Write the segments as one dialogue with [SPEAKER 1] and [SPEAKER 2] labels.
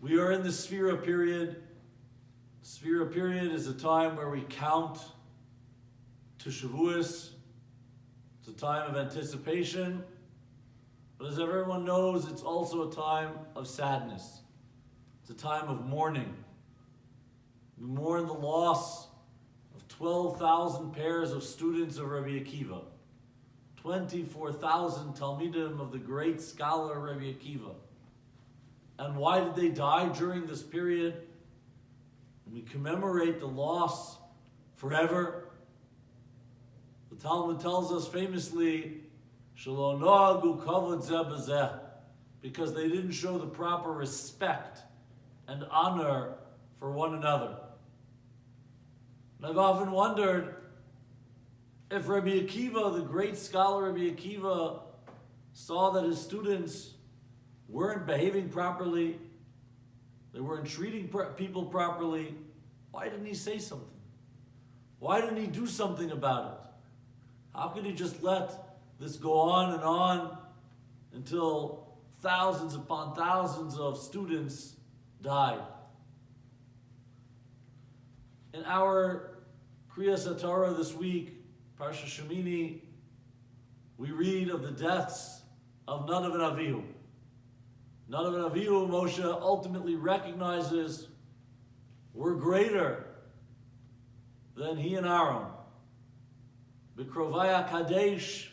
[SPEAKER 1] We are in the Sphira period. Sphira period is a time where we count to Shavuos. It's a time of anticipation. But as everyone knows, it's also a time of sadness. It's a time of mourning. We mourn the loss of 12,000 pairs of students of Rabbi Akiva. 24,000 Talmidim of the great scholar Rabbi Akiva. And why did they die during this period? We commemorate the loss forever. The Talmud tells us famously, "Shelo noagu kavod zeh b'zeh," because they didn't show the proper respect and honor for one another. And I've often wondered if Rabbi Akiva, the great scholar Rabbi Akiva, saw that his students weren't behaving properly, they weren't treating people properly, why didn't he say something? Why didn't he do something about it? How could he just let this go on until thousands upon thousands of students died? In our Kriyas HaTorah this week, Parshat Shemini, we read of the deaths of Nadav and Avihu. Nadav and Avihu, Moshe ultimately recognizes, were greater than he and Aaron. B'krovaya Kadesh,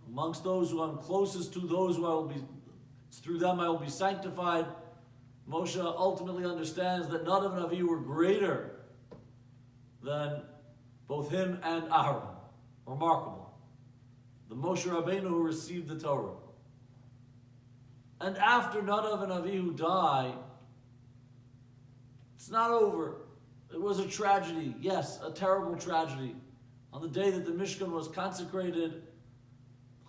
[SPEAKER 1] amongst those who I'm closest to, those who I will be, through them I will be sanctified. Moshe ultimately understands that Nadav and Avihu were greater than both him and Aaron. Remarkable. The Moshe Rabbeinu who received the Torah. And after Nadav and Avihu die, it's not over. It was a tragedy, yes, a terrible tragedy. On the day that the Mishkan was consecrated,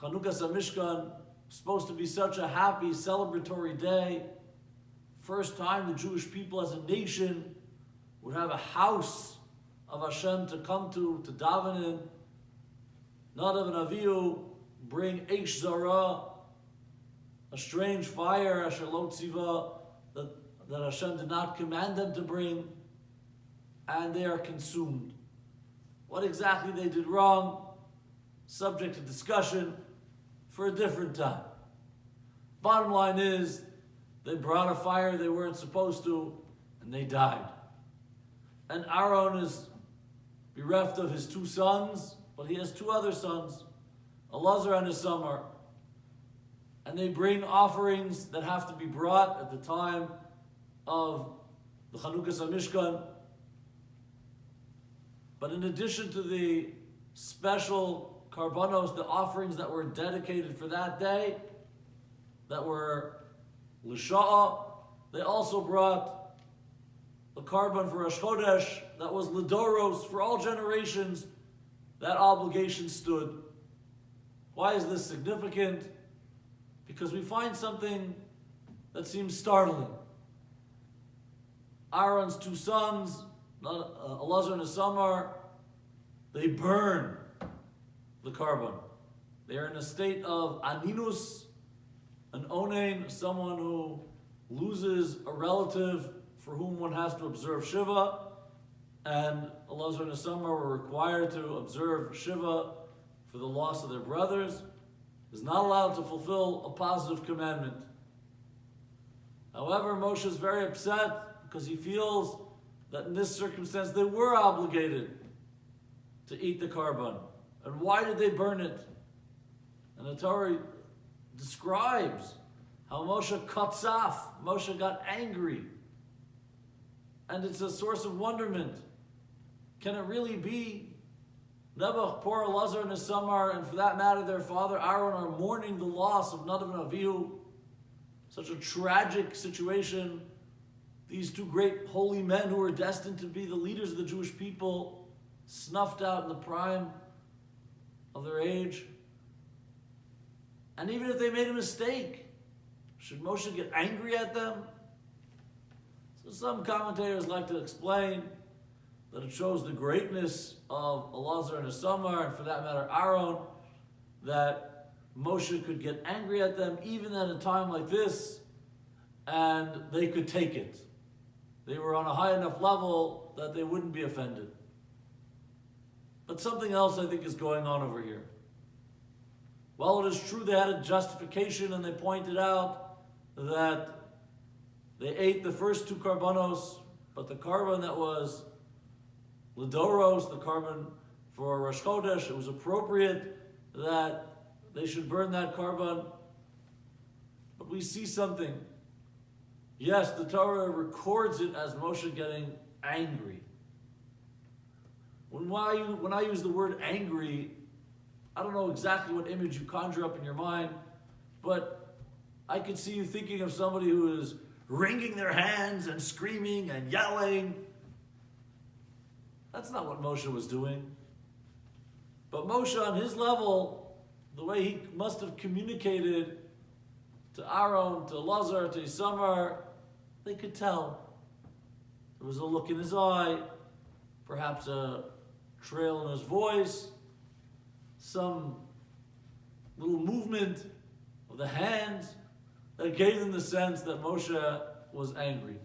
[SPEAKER 1] Chanukas HaMishkan, supposed to be such a happy, celebratory day. First time the Jewish people as a nation would have a house of Hashem to come to daven in. Nadav and Avihu bring Eish Zara, a strange fire, Asher Lo Tziva, that Hashem did not command them to bring, and they are consumed. What exactly they did wrong, subject to discussion for a different time. Bottom line is, they brought a fire they weren't supposed to, and they died. And Aaron is bereft of his two sons, but he has two other sons, Elazar and Isamar. And they bring offerings that have to be brought at the time of the Chanukas HaMishkan. But in addition to the special karbanos, the offerings that were dedicated for that day, that were l'sha'a, they also brought a karban for Rosh Chodesh that was l'doros, for all generations. That obligation stood. Why is this significant? Because we find something that seems startling. Aaron's two sons, Elazar and Isamar, they burn the karban. They are in a state of aninus, an onain, someone who loses a relative for whom one has to observe Shiva, and Elazar and Isamar were required to observe Shiva for the loss of their brothers, is not allowed to fulfill a positive commandment. However, Moshe is very upset because he feels that in this circumstance they were obligated to eat the karban. And why did they burn it? And the Torah describes how Moshe cuts off. Moshe got angry. And it's a source of wonderment. Can it really be? Nebuch, poor Elazar and Isamar, and for that matter their father Aaron, are mourning the loss of Nadav and Avihu. Such a tragic situation. These two great holy men who were destined to be the leaders of the Jewish people, snuffed out in the prime of their age. And even if they made a mistake, should Moshe get angry at them? So some commentators like to explain that it shows the greatness of Elazar and Isamar, and for that matter Aaron, that Moshe could get angry at them even at a time like this, and they could take it. They were on a high enough level that they wouldn't be offended. But something else I think is going on over here. While it is true they had a justification and they pointed out that they ate the first two karbanos, but the carbon that was Lidoros, the carbon for Rosh Chodesh, it was appropriate that they should burn that carbon. But we see something. Yes, the Torah records it as Moshe getting angry. When I use the word angry, I don't know exactly what image you conjure up in your mind, but I could see you thinking of somebody who is wringing their hands and screaming and yelling. That's not what Moshe was doing. But Moshe, on his level, the way he must have communicated to Aaron, to Lazar, to Isamar, they could tell. There was a look in his eye, perhaps a trail in his voice, some little movement of the hands that gave them the sense that Moshe was angry.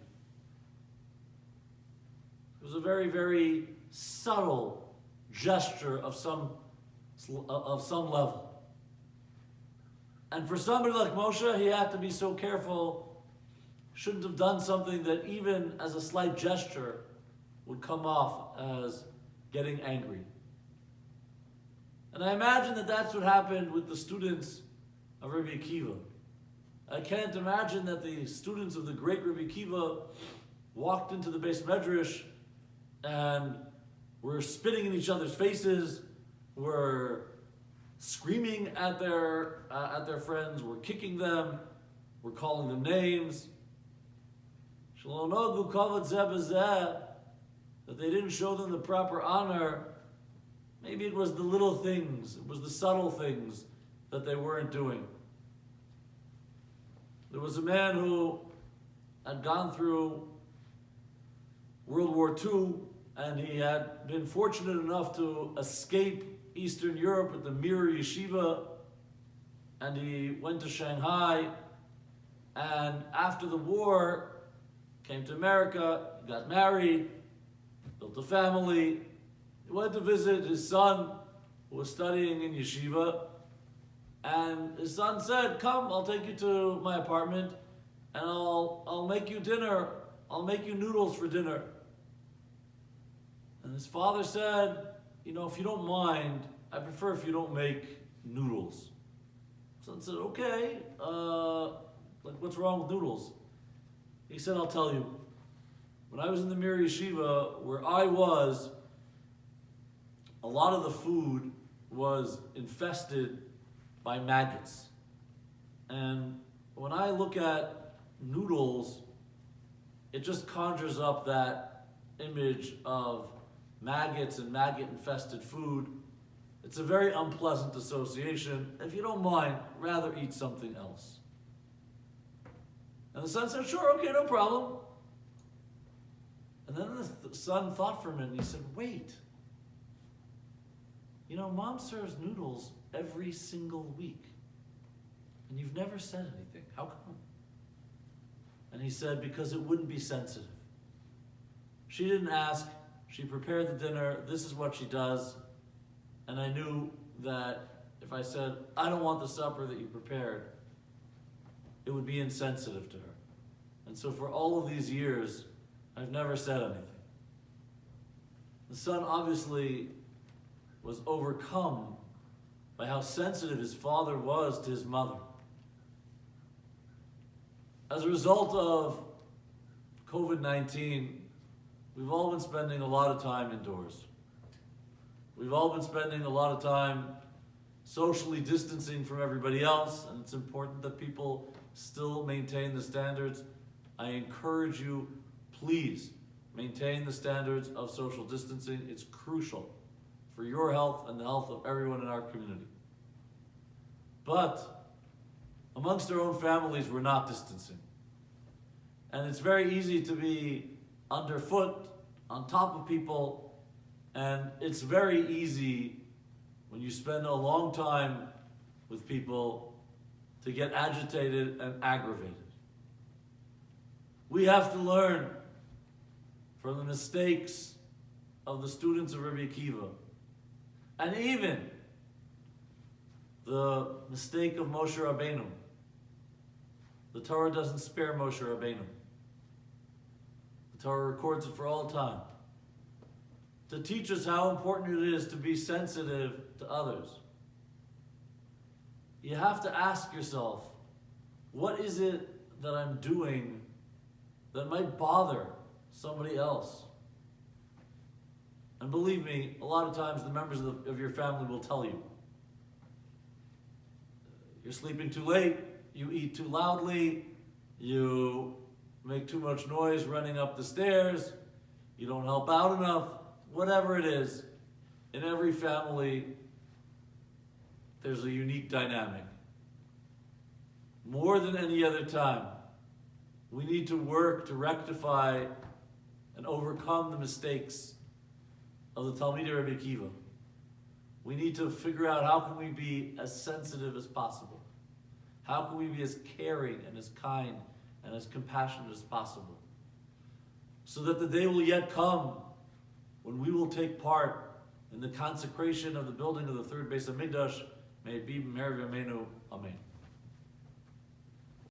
[SPEAKER 1] It was a very, very subtle gesture of some level. And for somebody like Moshe, he had to be so careful, shouldn't have done something that even as a slight gesture would come off as getting angry. And I imagine that that's what happened with the students of Rabbi Akiva. I can't imagine that the students of the great Rabbi Akiva walked into the Beis Medrash and were spitting in each other's faces, were screaming at their friends, were kicking them, were calling them names. That they didn't show them the proper honor. Maybe it was the little things, it was the subtle things that they weren't doing. There was a man who had gone through World War II, and he had been fortunate enough to escape Eastern Europe at the Mir Yeshiva, and he went to Shanghai, and after the war, came to America, got married, built a family. He went to visit his son, who was studying in yeshiva, and his son said, "Come, I'll take you to my apartment, and I'll make you dinner. I'll make you noodles for dinner." And his father said, "If you don't mind, I prefer if you don't make noodles." Son said, "Okay, what's wrong with noodles?" He said, "I'll tell you. When I was in the Mir Yeshiva, where I was, a lot of the food was infested by maggots. And when I look at noodles, it just conjures up that image of maggots and maggot-infested food. It's a very unpleasant association. If you don't mind, rather eat something else." And the son said, "Sure, okay, no problem." And then the son thought for a minute, and he said, "Wait. Mom serves noodles every single week, and you've never said anything. How come?" And he said, "Because it wouldn't be sensitive. She didn't ask. She prepared the dinner. This is what she does. And I knew that if I said, 'I don't want the supper that you prepared,' it would be insensitive to her. And so for all of these years, I've never said anything." The son obviously was overcome by how sensitive his father was to his mother. As a result of COVID-19, we've all been spending a lot of time indoors. We've all been spending a lot of time socially distancing from everybody else, and it's important that people still maintain the standards. I encourage you, please maintain the standards of social distancing. It's crucial for your health and the health of everyone in our community. But amongst our own families, we're not distancing. And it's very easy to be underfoot, on top of people, and it's very easy when you spend a long time with people to get agitated and aggravated. We have to learn from the mistakes of the students of Rabbi Akiva, and even the mistake of Moshe Rabbeinu. The Torah doesn't spare Moshe Rabbeinu. The Torah records it for all time, to teach us how important it is to be sensitive to others. You have to ask yourself, what is it that I'm doing that might bother somebody else? And believe me, a lot of times the members of your family will tell you. You're sleeping too late, you eat too loudly, you make too much noise running up the stairs, you don't help out enough, whatever it is. In every family, there's a unique dynamic. More than any other time, we need to work to rectify and overcome the mistakes of the Talmidei Rabbi Akiva. We need to figure out how can we be as sensitive as possible. How can we be as caring and as kind and as compassionate as possible? So that the day will yet come when we will take part in the consecration of the building of the third Beis HaMikdash. May it be B'meir Yameinu. Amen.